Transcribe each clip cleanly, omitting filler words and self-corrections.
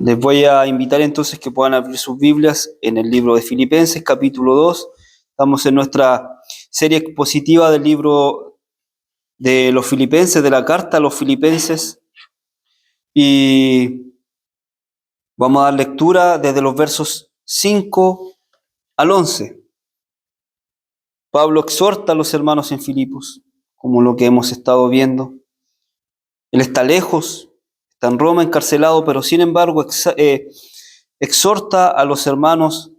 Les voy a invitar entonces que puedan abrir sus Biblias en el libro de Filipenses, capítulo 2. Estamos en nuestra serie expositiva del libro de los Filipenses, de la carta a los Filipenses. Y vamos a dar lectura desde los versos 5 al 11. Pablo exhorta a los hermanos en Filipos, como lo que hemos estado viendo. Él está lejos, está en Roma encarcelado, pero sin embargo exhorta a los hermanos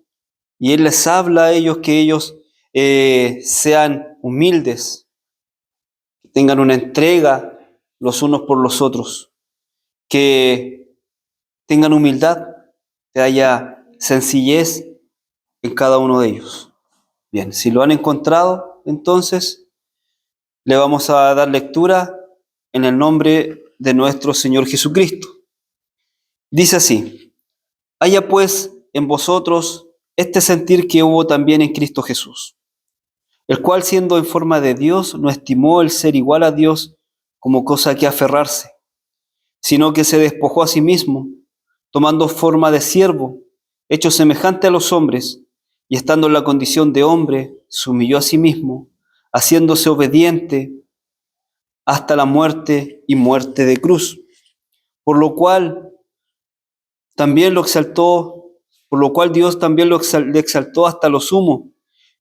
y él les habla a ellos que ellos sean humildes, que tengan una entrega los unos por los otros, que tengan humildad, que haya sencillez en cada uno de ellos. Bien, si lo han encontrado, entonces le vamos a dar lectura en el nombre de nuestro Señor Jesucristo. Dice así: haya pues en vosotros este sentir que hubo también en Cristo Jesús, el cual siendo en forma de Dios no estimó el ser igual a Dios como cosa a que aferrarse, sino que se despojó a sí mismo, tomando forma de siervo, hecho semejante a los hombres, y estando en la condición de hombre, se humilló a sí mismo, haciéndose obediente hasta la muerte y muerte de cruz. Por lo cual Dios también le exaltó hasta lo sumo,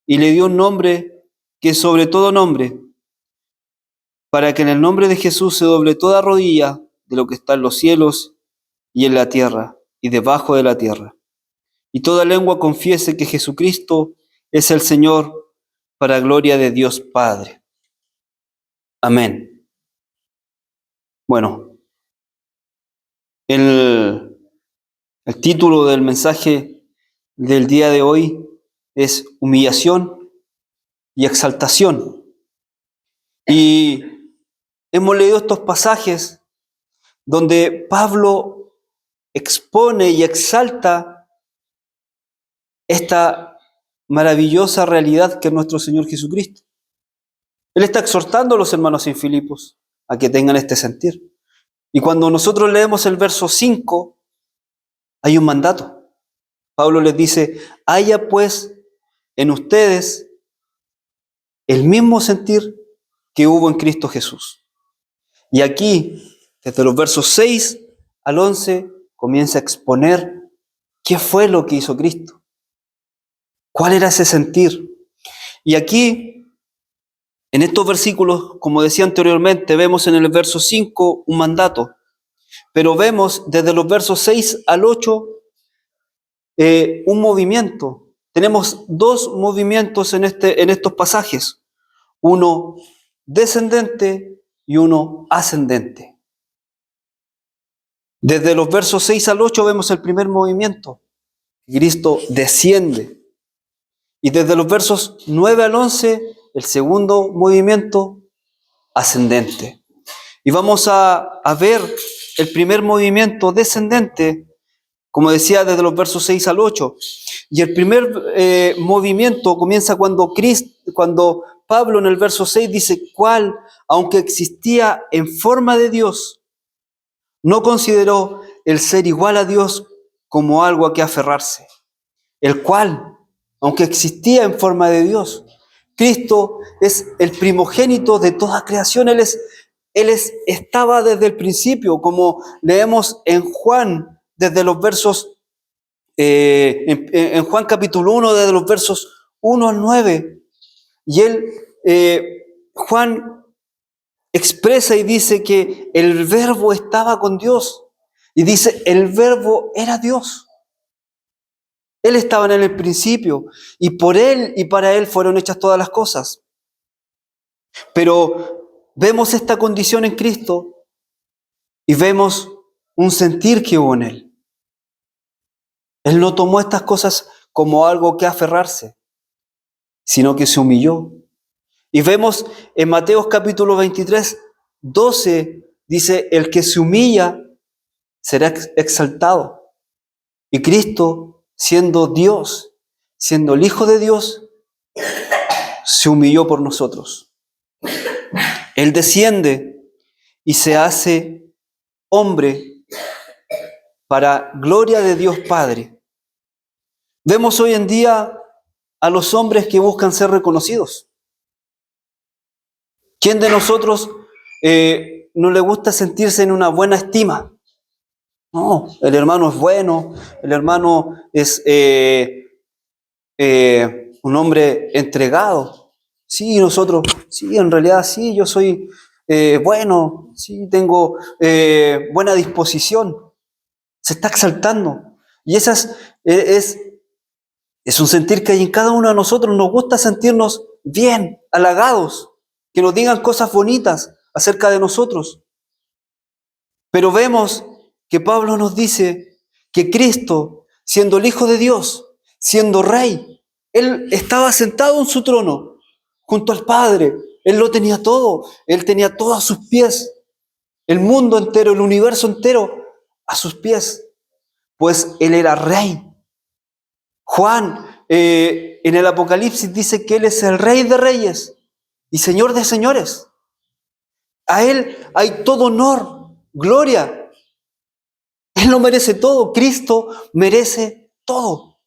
y le dio un nombre que es sobre todo nombre, para que en el nombre de Jesús se doble toda rodilla de lo que está en los cielos y en la tierra y debajo de la tierra, y toda lengua confiese que Jesucristo es el Señor, para gloria de Dios Padre. Amén. Bueno, el título del mensaje del día de hoy es humillación y exaltación. Y hemos leído estos pasajes donde Pablo expone y exalta esta maravillosa realidad que es nuestro Señor Jesucristo. Él está exhortando a los hermanos en Filipos a que tengan este sentir. Y cuando nosotros leemos el verso 5, hay un mandato. Pablo les dice: haya pues en ustedes el mismo sentir que hubo en Cristo Jesús. Y aquí, desde los versos 6 al 11, comienza a exponer qué fue lo que hizo Cristo. ¿Cuál era ese sentir? Y aquí, en estos versículos, como decía anteriormente, vemos en el verso 5 un mandato, pero vemos desde los versos 6 al 8 un movimiento. Tenemos dos movimientos en estos pasajes, uno descendente y uno ascendente. Desde los versos 6 al 8 vemos el primer movimiento, Cristo desciende. Y desde los versos 9 al 11, el segundo movimiento, ascendente. Y vamos a ver el primer movimiento descendente, como decía, desde los versos 6 al 8. Y el primer movimiento comienza cuando Pablo en el verso 6 dice: cuál, aunque existía en forma de Dios, no consideró el ser igual a Dios como algo a que aferrarse. El cual, aunque existía en forma de Dios, Cristo es el primogénito de toda creación. Él estaba desde el principio, como leemos en Juan, desde los versos, en Juan capítulo 1, desde los versos 1 al 9. Y Juan expresa y dice que el Verbo estaba con Dios. Y dice, el Verbo era Dios. Él estaba en el principio, y por Él y para Él fueron hechas todas las cosas. Pero vemos esta condición en Cristo y vemos un sentir que hubo en Él. Él no tomó estas cosas como algo que aferrarse, sino que se humilló. Y vemos en Mateo capítulo 23, 12, dice: el que se humilla será exaltado. Y Cristo, siendo Dios, siendo el Hijo de Dios, se humilló por nosotros. Él desciende y se hace hombre para gloria de Dios Padre. Vemos hoy en día a los hombres que buscan ser reconocidos. ¿Quién de nosotros no le gusta sentirse en una buena estima? No, el hermano es bueno, el hermano es un hombre entregado. Sí, nosotros, sí, en realidad sí, yo soy bueno, sí, tengo buena disposición. Se está exaltando. Y es un sentir que hay en cada uno de nosotros. Nos gusta sentirnos bien, halagados, que nos digan cosas bonitas acerca de nosotros. Pero vemos que Pablo nos dice que Cristo, siendo el Hijo de Dios, siendo Rey, Él estaba sentado en su trono junto al Padre. Él lo tenía todo. Él tenía todo a sus pies. El mundo entero, el universo entero a sus pies. Pues Él era Rey. Juan en el Apocalipsis dice que Él es el Rey de Reyes y Señor de Señores. A Él hay todo honor, gloria. Él lo merece todo. Cristo merece todo.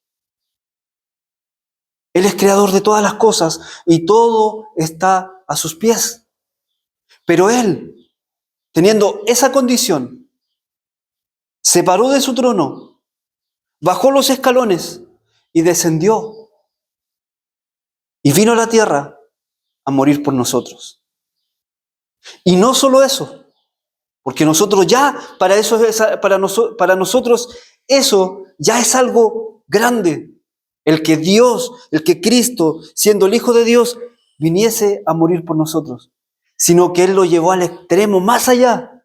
Él es creador de todas las cosas y todo está a sus pies. Pero Él, teniendo esa condición, se paró de su trono, bajó los escalones y descendió. Y vino a la tierra a morir por nosotros. Y no solo eso, porque nosotros ya, para nosotros eso ya es algo grande. El que Cristo, siendo el Hijo de Dios, viniese a morir por nosotros. Sino que Él lo llevó al extremo más allá.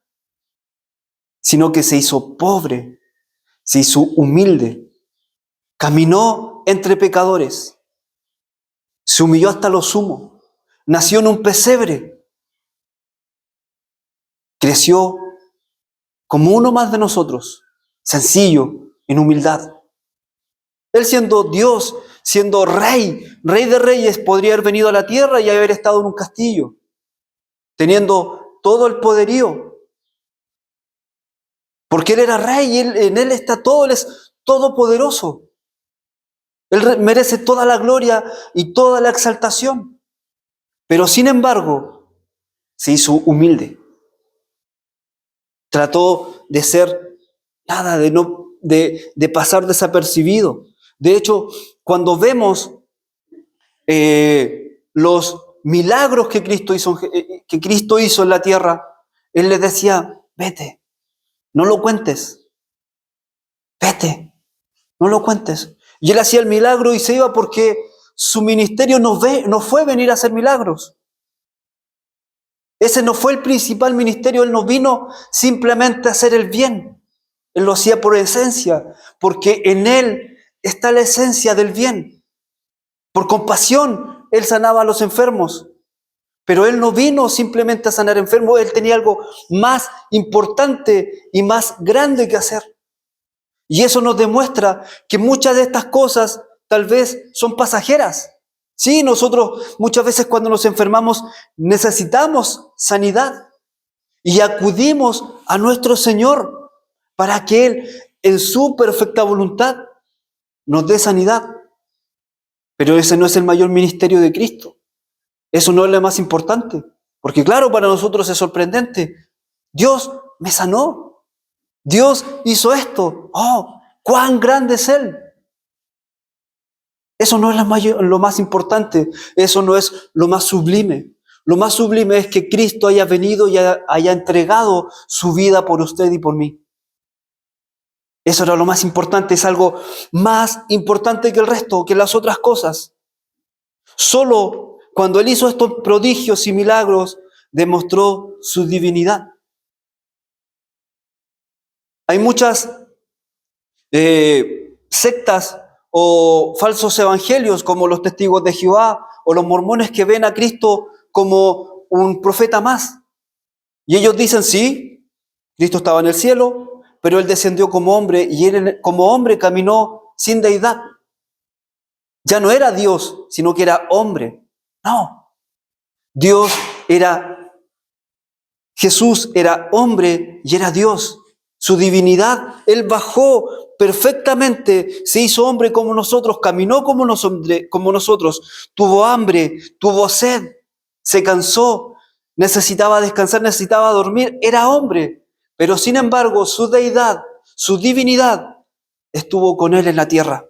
Sino que se hizo pobre, se hizo humilde. Caminó entre pecadores. Se humilló hasta lo sumo. Nació en un pesebre. Creció como uno más de nosotros, sencillo, en humildad. Él siendo Dios, siendo Rey de Reyes, podría haber venido a la tierra y haber estado en un castillo, teniendo todo el poderío. Porque Él era Rey y en Él está todo, Él es todopoderoso. Él merece toda la gloria y toda la exaltación. Pero sin embargo, se hizo humilde. Trató de ser nada, de pasar desapercibido. De hecho, cuando vemos los milagros que Cristo hizo en la tierra, Él les decía, vete, no lo cuentes, vete, no lo cuentes. Y Él hacía el milagro y se iba porque su ministerio no fue venir a hacer milagros. Ese no fue el principal ministerio. Él no vino simplemente a hacer el bien. Él lo hacía por esencia, porque en Él está la esencia del bien. Por compasión, Él sanaba a los enfermos. Pero Él no vino simplemente a sanar enfermos. Él tenía algo más importante y más grande que hacer. Y eso nos demuestra que muchas de estas cosas tal vez son pasajeras. Sí, nosotros muchas veces cuando nos enfermamos necesitamos sanidad y acudimos a nuestro Señor para que Él, en su perfecta voluntad, nos dé sanidad. Pero ese no es el mayor ministerio de Cristo. Eso no es lo más importante. Porque claro, para nosotros es sorprendente. Dios me sanó. Dios hizo esto. ¡Oh, cuán grande es Él! Eso no es lo más importante. Eso no es lo más sublime. Lo más sublime es que Cristo haya venido y haya entregado su vida por usted y por mí. Eso era lo más importante. Es algo más importante que el resto, que las otras cosas. Solo cuando Él hizo estos prodigios y milagros, demostró su divinidad. Hay muchas sectas o falsos evangelios como los testigos de Jehová o los mormones que ven a Cristo como un profeta más. Y ellos dicen, sí, Cristo estaba en el cielo, pero Él descendió como hombre y Él como hombre caminó sin deidad. Ya no era Dios, sino que era hombre. No, Jesús era hombre y era Dios. su divinidad. Él bajó perfectamente, se hizo hombre como nosotros, caminó como nosotros, tuvo hambre, tuvo sed, se cansó, necesitaba descansar, necesitaba dormir, era hombre. Pero sin embargo, su deidad, su divinidad, estuvo con él en la tierra.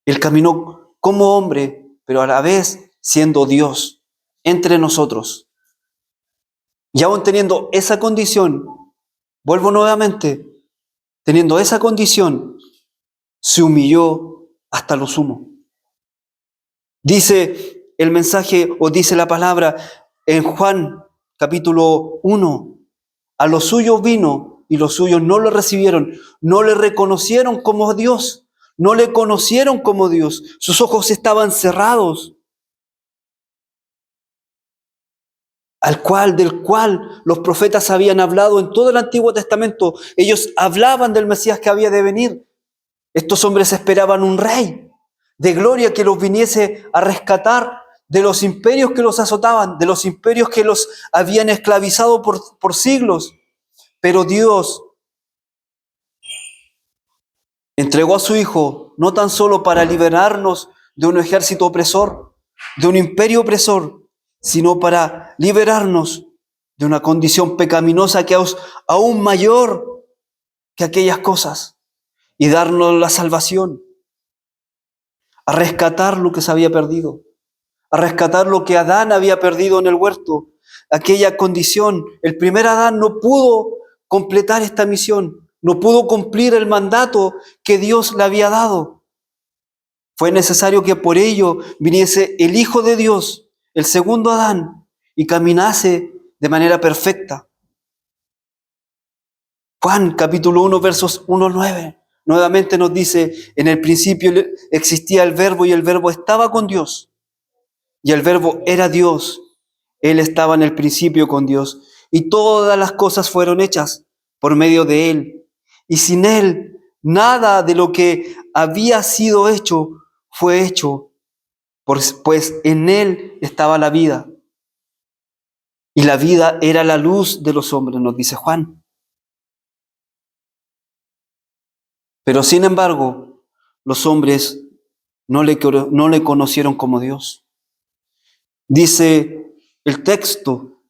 Él caminó como hombre, pero a la vez siendo Dios entre nosotros. Y aún teniendo esa condición, vuelvo nuevamente, teniendo esa condición, se humilló hasta lo sumo. Dice el mensaje, o dice la palabra en Juan capítulo 1, a los suyos vino y los suyos no lo recibieron, no le reconocieron como Dios, no le conocieron como Dios, sus ojos estaban cerrados. Del cual los profetas habían hablado en todo el Antiguo Testamento. Ellos hablaban del Mesías que había de venir. Estos hombres esperaban un rey de gloria que los viniese a rescatar de los imperios que los azotaban, de los imperios que los habían esclavizado por siglos. Pero Dios entregó a su Hijo no tan solo para liberarnos de un ejército opresor, de un imperio opresor, sino para liberarnos de una condición pecaminosa que es aún mayor que aquellas cosas y darnos la salvación, a rescatar lo que se había perdido, a rescatar lo que Adán había perdido en el huerto, aquella condición. El primer Adán no pudo completar esta misión, no pudo cumplir el mandato que Dios le había dado. Fue necesario que por ello viniese el Hijo de Dios, el segundo Adán, y caminase de manera perfecta. Juan capítulo 1 versos 1 al 9 nuevamente nos dice: en el principio existía el Verbo y el Verbo estaba con Dios y el Verbo era Dios. Él estaba en el principio con Dios y todas las cosas fueron hechas por medio de Él. Y sin Él nada de lo que había sido hecho fue hecho, pues en Él estaba la vida. Y la vida era la luz de los hombres, nos dice Juan. Pero sin embargo, los hombres no le conocieron como Dios. Dice el texto,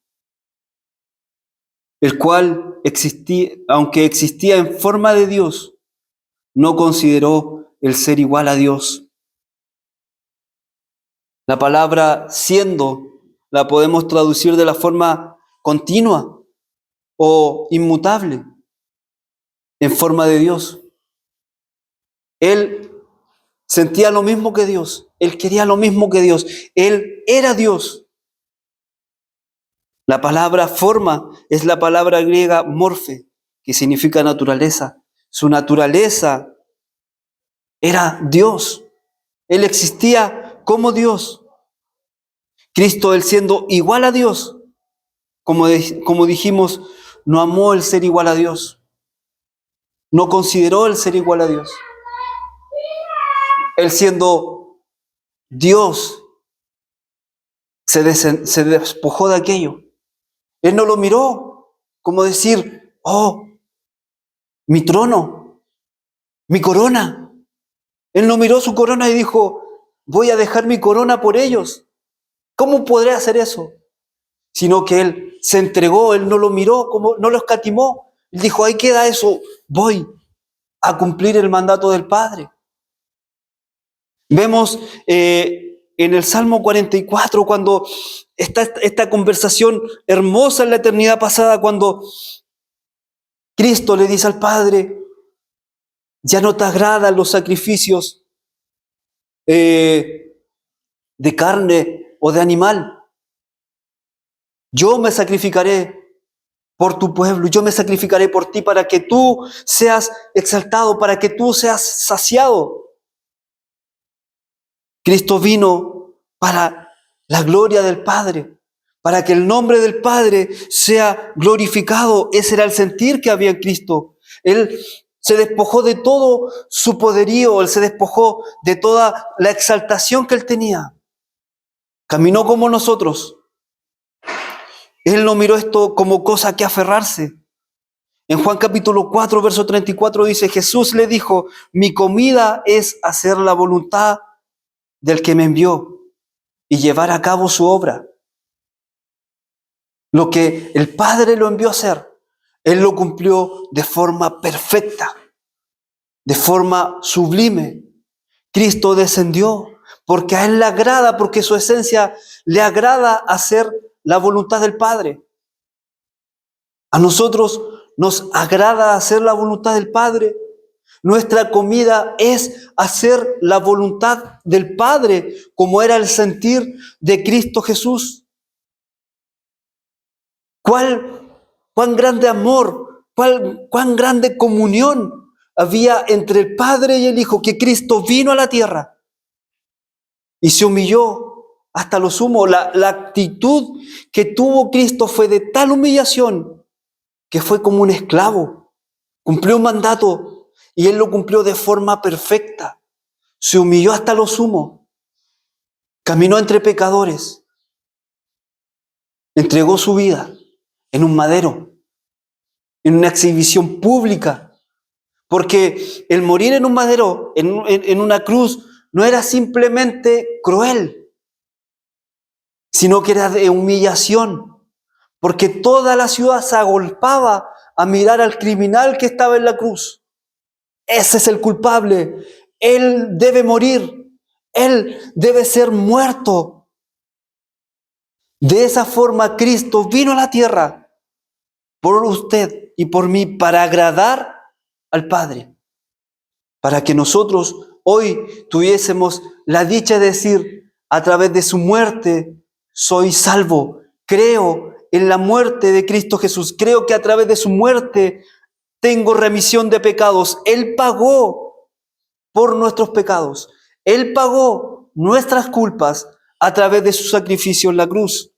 el cual existía, aunque existía en forma de Dios, no consideró el ser igual a Dios. La palabra siendo la podemos traducir de la forma continua o inmutable, en forma de Dios. Él sentía lo mismo que Dios, él quería lo mismo que Dios, él era Dios. La palabra forma es la palabra griega morfe, que significa naturaleza. Su naturaleza era Dios. Él existía como Dios. Cristo, él siendo igual a Dios, como dijimos, no amó el ser igual a Dios. No consideró el ser igual a Dios. Él siendo Dios, se despojó de aquello. Él no lo miró como decir: oh, mi trono, mi corona. Él no miró su corona y dijo: voy a dejar mi corona por ellos. ¿Cómo podré hacer eso? Sino que Él se entregó, Él no lo miró, no lo escatimó. Él dijo: ahí queda eso, voy a cumplir el mandato del Padre. Vemos en el Salmo 44, cuando está esta conversación hermosa en la eternidad pasada, cuando Cristo le dice al Padre: ya no te agradan los sacrificios de carne o de animal. Yo me sacrificaré por tu pueblo, yo me sacrificaré por ti para que tú seas exaltado, para que tú seas saciado. Cristo vino para la gloria del Padre, para que el nombre del Padre sea glorificado. Ese era el sentir que había en Cristo. Él se despojó de todo su poderío, Él se despojó de toda la exaltación que Él tenía. Caminó como nosotros. Él no miró esto como cosa que aferrarse. En Juan capítulo 4, verso 34 dice, Jesús le dijo, mi comida es hacer la voluntad del que me envió y llevar a cabo su obra. Lo que el Padre lo envió a hacer, Él lo cumplió de forma perfecta, de forma sublime. Cristo descendió porque a Él le agrada, porque su esencia le agrada hacer la voluntad del Padre. A nosotros nos agrada hacer la voluntad del Padre. Nuestra comida es hacer la voluntad del Padre, como era el sentir de Cristo Jesús. Cuán grande amor, cuán grande comunión había entre el Padre y el Hijo, que Cristo vino a la tierra y se humilló hasta lo sumo. La actitud que tuvo Cristo fue de tal humillación que fue como un esclavo. Cumplió un mandato y Él lo cumplió de forma perfecta. Se humilló hasta lo sumo. Caminó entre pecadores. Entregó su vida en un madero, en una exhibición pública. Porque el morir en un madero, en una cruz, no era simplemente cruel, sino que era de humillación. Porque toda la ciudad se agolpaba a mirar al criminal que estaba en la cruz. Ese es el culpable. Él debe morir. Él debe ser muerto. De esa forma Cristo vino a la tierra por usted y por mí para agradar al Padre. Para que nosotros hoy tuviésemos la dicha de decir, a través de su muerte soy salvo. Creo en la muerte de Cristo Jesús. Creo que a través de su muerte tengo remisión de pecados. Él pagó por nuestros pecados. Él pagó nuestras culpas a través de su sacrificio en la cruz.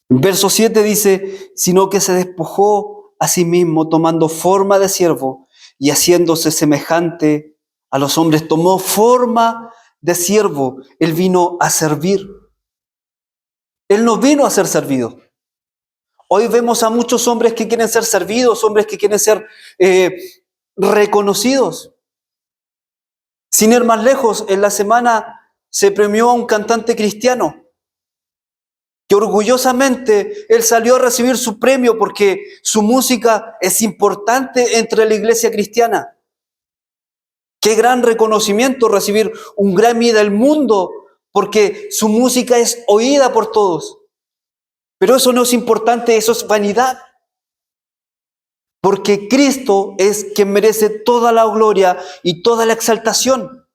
En verso 7 dice, sino que se despojó a sí mismo tomando forma de siervo y haciéndose semejante a los hombres. Tomó forma de siervo. Él vino a servir. Él no vino a ser servido. Hoy vemos a muchos hombres que quieren ser servidos, hombres que quieren ser reconocidos. Sin ir más lejos, en la semana se premió a un cantante cristiano que orgullosamente él salió a recibir su premio porque su música es importante entre la iglesia cristiana. Qué gran reconocimiento recibir un Grammy del mundo porque su música es oída por todos. Pero eso no es importante, eso es vanidad. Porque Cristo es quien merece toda la gloria y toda la exaltación.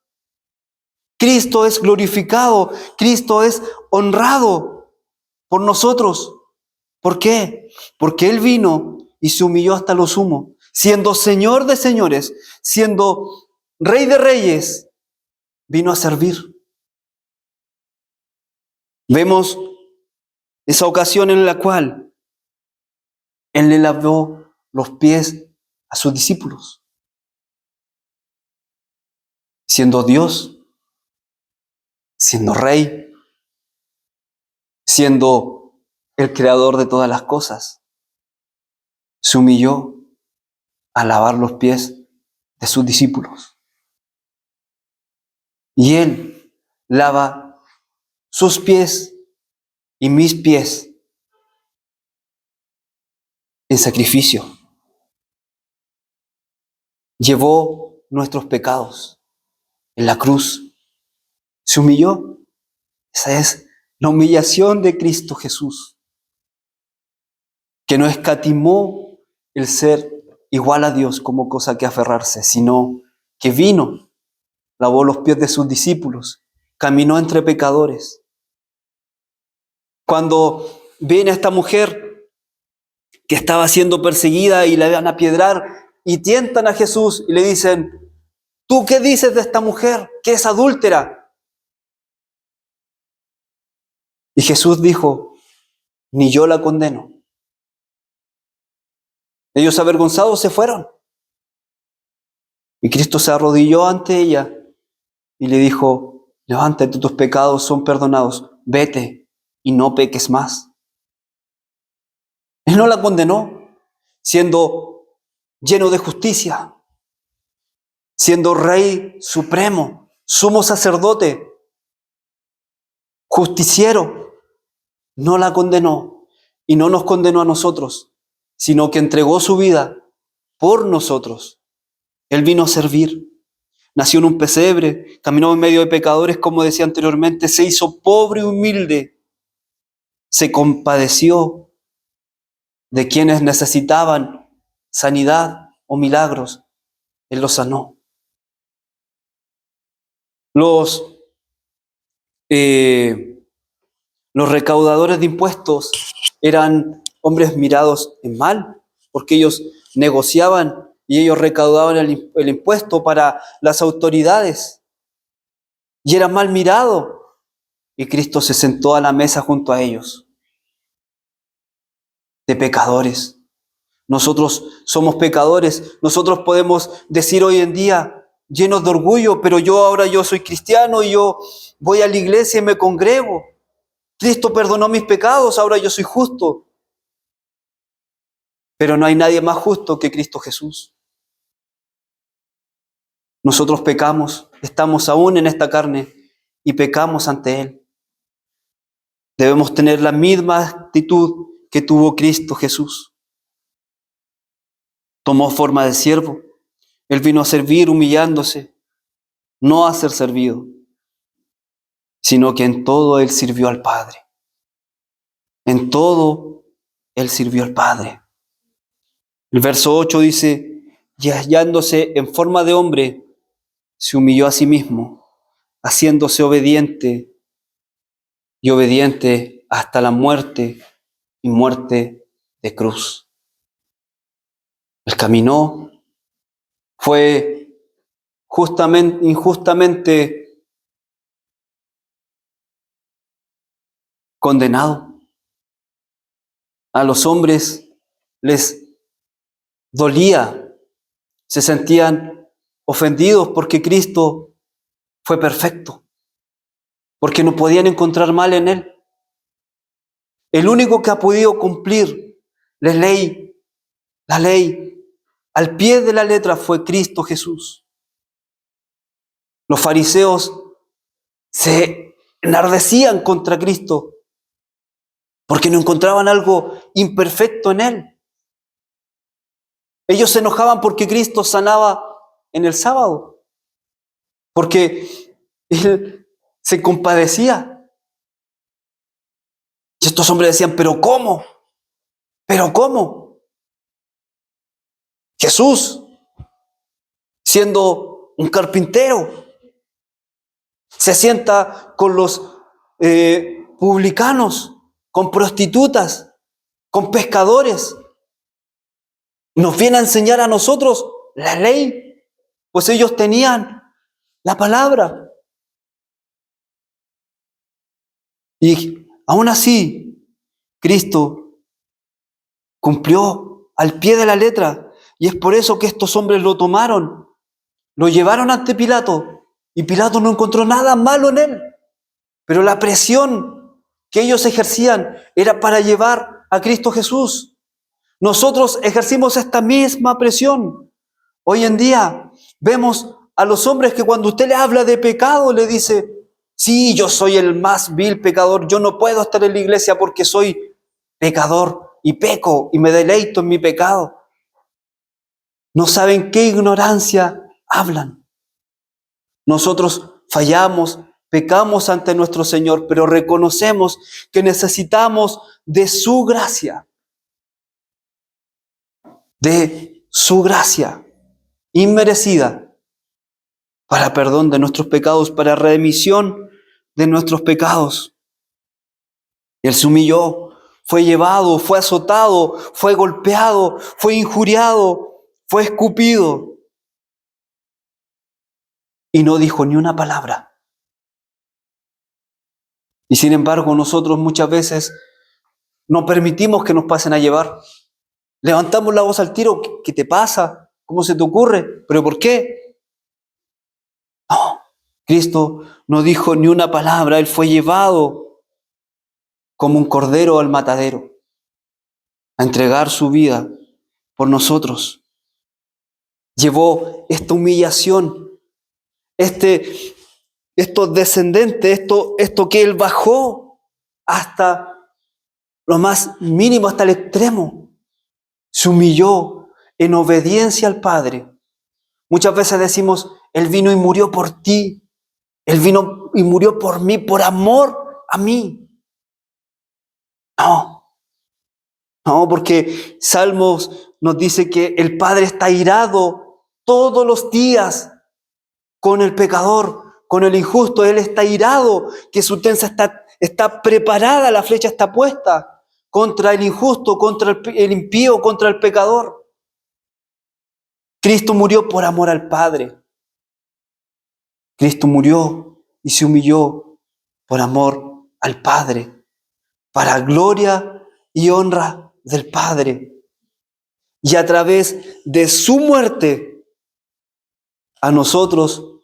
Cristo es glorificado, Cristo es honrado por nosotros. ¿Por qué? Porque Él vino y se humilló hasta lo sumo, siendo Señor de señores, siendo Rey de reyes, vino a servir. Vemos esa ocasión en la cual Él le lavó los pies a sus discípulos. Siendo Dios, siendo Rey, siendo el creador de todas las cosas, se humilló a lavar los pies de sus discípulos. Y Él lava sus pies y mis pies en sacrificio. Llevó nuestros pecados en la cruz. Se humilló. Esa es la humillación de Cristo Jesús, que no escatimó el ser igual a Dios como cosa que aferrarse, sino que vino, lavó los pies de sus discípulos, caminó entre pecadores. Cuando viene esta mujer que estaba siendo perseguida y la van a apiedrar y tientan a Jesús y le dicen, ¿tú qué dices de esta mujer que es adúltera? Y Jesús dijo, ni yo la condeno. Ellos avergonzados se fueron. Y Cristo se arrodilló ante ella y le dijo, levántate, tus pecados son perdonados, vete y no peques más. Él no la condenó, siendo lleno de justicia, siendo Rey supremo, sumo sacerdote, justiciero. No la condenó y no nos condenó a nosotros, sino que entregó su vida por nosotros. Él vino a servir. Nació en un pesebre, caminó en medio de pecadores, como decía anteriormente, se hizo pobre y humilde, se compadeció de quienes necesitaban sanidad o milagros. Él los sanó. Los, los recaudadores de impuestos eran hombres mirados en mal, porque ellos negociaban y ellos recaudaban el impuesto para las autoridades. Y era mal mirado. Y Cristo se sentó a la mesa junto a ellos, de pecadores. Nosotros somos pecadores. Nosotros podemos decir hoy en día, llenos de orgullo, pero yo soy cristiano y yo voy a la iglesia y me congrego. Cristo perdonó mis pecados, ahora yo soy justo. Pero no hay nadie más justo que Cristo Jesús. Nosotros pecamos, estamos aún en esta carne y pecamos ante Él. Debemos tener la misma actitud que tuvo Cristo Jesús. Tomó forma de siervo. Él vino a servir humillándose, no a ser servido, sino que en todo Él sirvió al Padre. En todo Él sirvió al Padre. El verso 8 dice, y hallándose en forma de hombre, se humilló a sí mismo, haciéndose obediente y obediente hasta la muerte y muerte de cruz. Él caminó, fue injustamente condenado. A los hombres les dolía, se sentían ofendidos porque Cristo fue perfecto, porque no podían encontrar mal en Él. El único que ha podido cumplir la ley al pie de la letra fue Cristo Jesús. Los fariseos se enardecían contra Cristo porque no encontraban algo imperfecto en Él. Ellos se enojaban porque Cristo sanaba en el sábado, porque Él se compadecía. Y estos hombres decían, ¿pero cómo? ¿Pero cómo? Jesús, siendo un carpintero, se sienta con los publicanos, con prostitutas, con pescadores. Nos viene a enseñar a nosotros la ley, pues ellos tenían la palabra. Y aún así, Cristo cumplió al pie de la letra. Y es por eso que estos hombres lo tomaron, lo llevaron ante Pilato. Y Pilato no encontró nada malo en él. Pero la presión que ellos ejercían era para llevar a Cristo Jesús. Nosotros ejercimos esta misma presión. Hoy en día vemos a los hombres que cuando usted le habla de pecado, le dice, sí, yo soy el más vil pecador, yo no puedo estar en la iglesia porque soy pecador y peco y me deleito en mi pecado. No saben qué ignorancia hablan. Nosotros fallamos, pecamos ante nuestro Señor, pero reconocemos que necesitamos de su gracia inmerecida para perdón de nuestros pecados, para remisión de nuestros pecados. Él se humilló, fue llevado, fue azotado, fue golpeado, fue injuriado, fue escupido. Y no dijo ni una palabra. Y sin embargo, nosotros muchas veces no permitimos que nos pasen a llevar. Levantamos la voz al tiro, ¿qué te pasa? ¿Cómo se te ocurre? ¿Pero por qué? No, Cristo no dijo ni una palabra, Él fue llevado como un cordero al matadero. a entregar su vida por nosotros. Llevó esta humillación, estos descendentes, esto que Él bajó hasta lo más mínimo, hasta el extremo. Se humilló en obediencia al Padre. Muchas veces decimos, Él vino y murió por ti. Él vino y murió por mí, por amor a mí. No, porque Salmos nos dice que el Padre está irado todos los días con el pecador, con el injusto. Él está irado, que su tensa está preparada, la flecha está puesta contra el injusto, contra el impío, contra el pecador. Cristo murió por amor al Padre. Cristo murió y se humilló por amor al Padre, para gloria y honra del Padre. Y a través de su muerte, a nosotros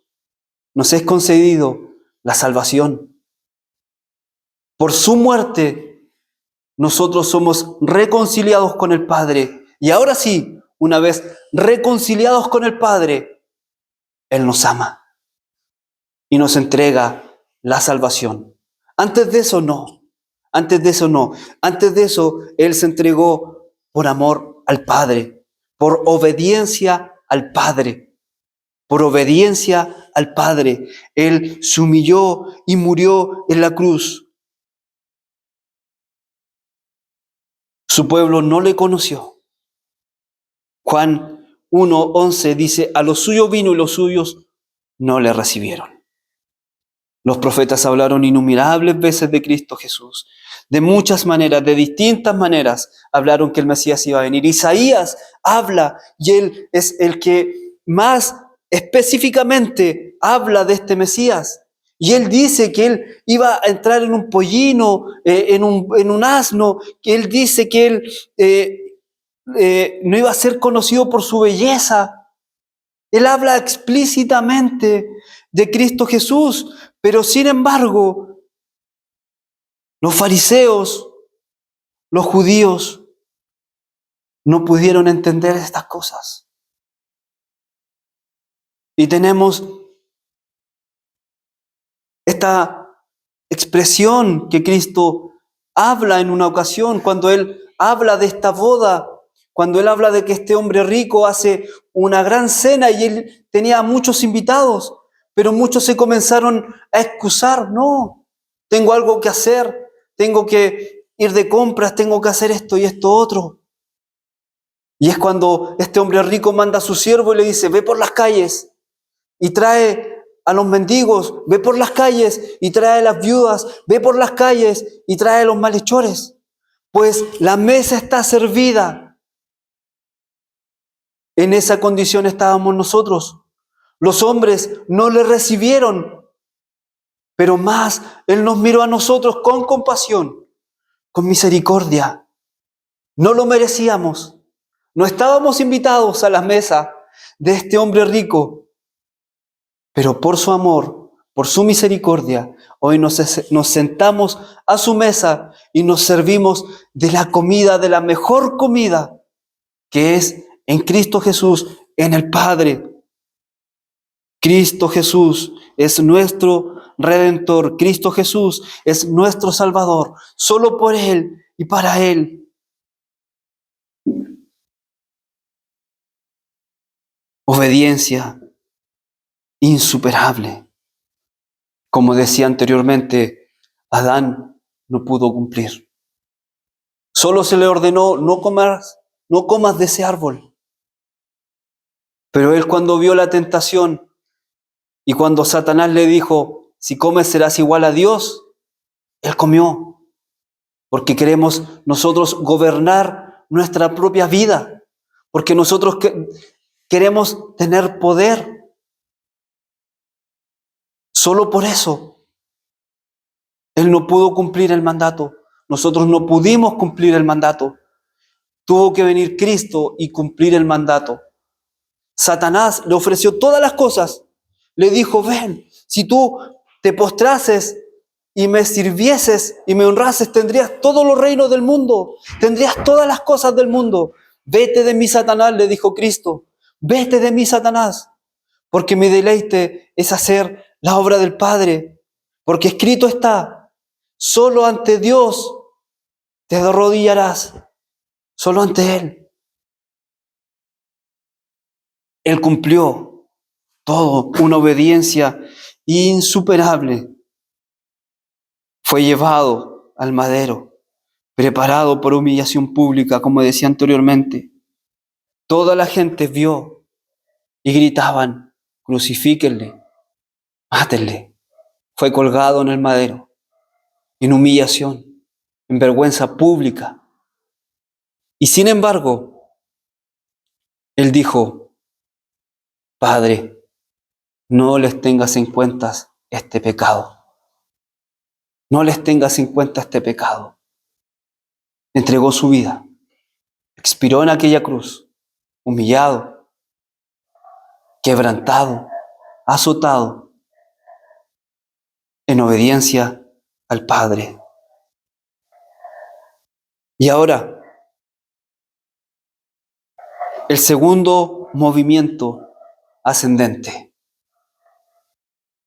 nos es concedido la salvación. Por su muerte, nosotros somos reconciliados con el Padre. Y ahora sí, una vez reconciliados con el Padre, Él nos ama y nos entrega la salvación. Antes de eso no. Antes de eso, Él se entregó por amor al Padre, por obediencia al Padre. Por obediencia al Padre. Él se humilló y murió en la cruz. Su pueblo no le conoció. Juan 1:11 dice, a los suyos vino y los suyos no le recibieron. Los profetas hablaron innumerables veces de Cristo Jesús. De muchas maneras, de distintas maneras, hablaron que el Mesías iba a venir. Isaías habla y él es el que más específicamente habla de este Mesías. Y él dice que él iba a entrar en un pollino, en un asno, que él dice que él no iba a ser conocido por su belleza. Él habla explícitamente de Cristo Jesús, pero sin embargo, los fariseos, los judíos, no pudieron entender estas cosas. Y tenemos esta expresión que Cristo habla en una ocasión, cuando Él habla de esta boda, cuando Él habla de que este hombre rico hace una gran cena y Él tenía muchos invitados, pero muchos se comenzaron a excusar. No, tengo algo que hacer, tengo que ir de compras, tengo que hacer esto y esto otro. Y es cuando este hombre rico manda a su siervo y le dice, ve por las calles y trae a los mendigos, ve por las calles y trae a las viudas, ve por las calles y trae a los malhechores, pues la mesa está servida. En esa condición estábamos nosotros. Los hombres no le recibieron, pero más Él nos miró a nosotros con compasión, con misericordia. No lo merecíamos. No estábamos invitados a la mesa de este hombre rico, pero por su amor, por su misericordia, hoy nos sentamos a su mesa y nos servimos de la comida, de la mejor comida, que es en Cristo Jesús, en el Padre. Cristo Jesús es nuestro Redentor. Cristo Jesús es nuestro Salvador. Solo por Él y para Él. Obediencia insuperable. Como decía anteriormente, Adán no pudo cumplir. Solo se le ordenó, no comas de ese árbol. Pero él, cuando vio la tentación y cuando Satanás le dijo, si comes serás igual a Dios, él comió. Porque queremos nosotros gobernar nuestra propia vida. Porque nosotros queremos tener poder. Solo por eso, él no pudo cumplir el mandato. Nosotros no pudimos cumplir el mandato. Tuvo que venir Cristo y cumplir el mandato. Satanás le ofreció todas las cosas. Le dijo, ven, si tú te postrases y me sirvieses y me honrases, tendrías todos los reinos del mundo, tendrías todas las cosas del mundo. Vete de mí, Satanás, le dijo Cristo. Vete de mí, Satanás, porque mi deleite es hacer la obra del Padre, porque escrito está, solo ante Dios te arrodillarás, solo ante Él. Él cumplió todo, una obediencia insuperable. Fue llevado al madero, preparado por humillación pública, como decía anteriormente. Toda la gente vio y gritaban, crucifíquenle, mátenle. Fue colgado en el madero, en humillación, en vergüenza pública. Y sin embargo, Él dijo, Padre, no les tengas en cuenta este pecado. No les tengas en cuenta este pecado. Entregó su vida, expiró en aquella cruz, humillado, quebrantado, azotado, en obediencia al Padre. Y ahora, el segundo movimiento ascendente,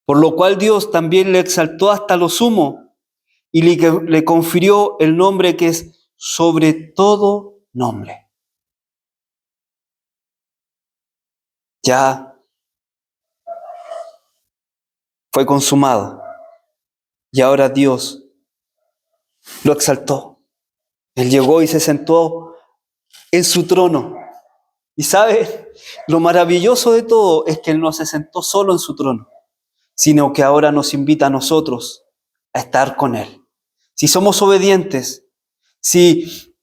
por lo cual Dios también le exaltó hasta lo sumo y le confirió el nombre que es sobre todo nombre. Ya fue consumado y ahora Dios lo exaltó. Él llegó y se sentó en su trono. Y sabe, lo maravilloso de todo es que Él no se sentó solo en su trono, sino que ahora nos invita a nosotros a estar con Él. Si somos obedientes, si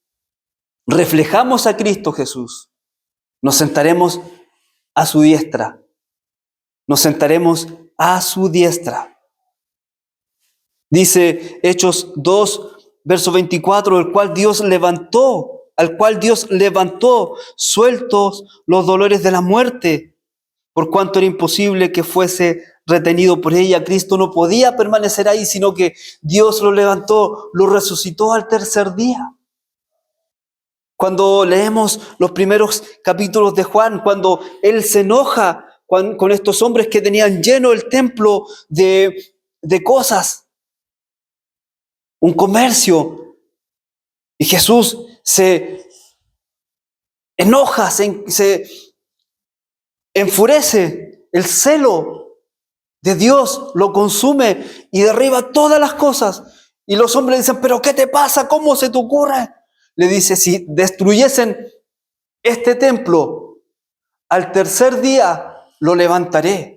reflejamos a Cristo Jesús, nos sentaremos a su diestra. Nos sentaremos a su diestra. Dice Hechos 2, verso 24, al cual Dios levantó sueltos los dolores de la muerte, por cuanto era imposible que fuese retenido por ella. Cristo no podía permanecer ahí, sino que Dios lo levantó, lo resucitó al tercer día. Cuando leemos los primeros capítulos de Juan, cuando Él se enoja con estos hombres que tenían lleno el templo de cosas, un comercio, y Jesús se enoja, se enfurece, el celo de Dios lo consume y derriba todas las cosas. Y los hombres dicen, ¿pero qué te pasa? ¿Cómo se te ocurre? Le dice, si destruyesen este templo, al tercer día lo levantaré.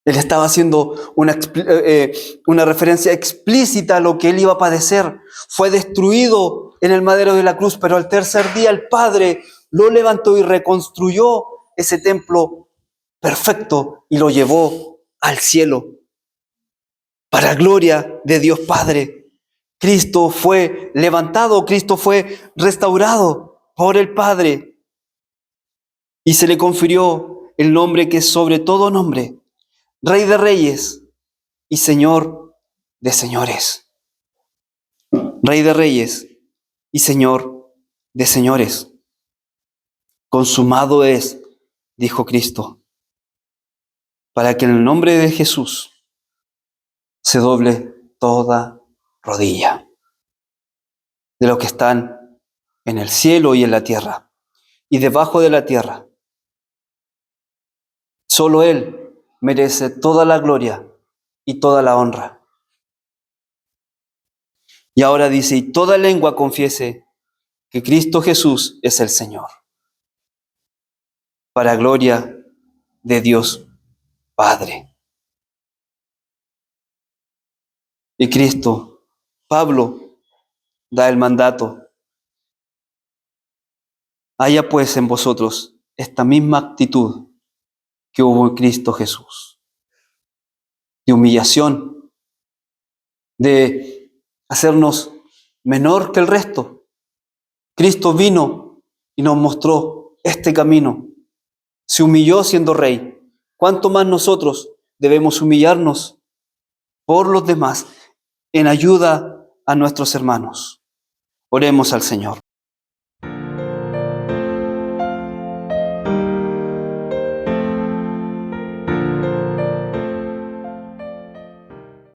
Él estaba haciendo una referencia explícita a lo que Él iba a padecer. Fue destruido en el madero de la cruz, pero al tercer día el Padre lo levantó y reconstruyó ese templo perfecto y lo llevó al cielo. Para gloria de Dios Padre, Cristo fue levantado, Cristo fue restaurado por el Padre y se le confirió el nombre que es sobre todo nombre, Rey de reyes y Señor de señores. Rey de reyes y Señor de señores. Consumado es, dijo Cristo, para que en el nombre de Jesús se doble toda rodilla de los que están en el cielo y en la tierra y debajo de la tierra. Solo Él merece toda la gloria y toda la honra. Y ahora dice, y toda lengua confiese que Cristo Jesús es el Señor, para gloria de Dios Padre. Y Cristo, Pablo, da el mandato. Haya pues en vosotros esta misma actitud que hubo en Cristo Jesús, de humillación, de hacernos menor que el resto. Cristo vino y nos mostró este camino. Se humilló siendo rey. ¿Cuánto más nosotros debemos humillarnos por los demás, en ayuda a nuestros hermanos. Oremos al Señor.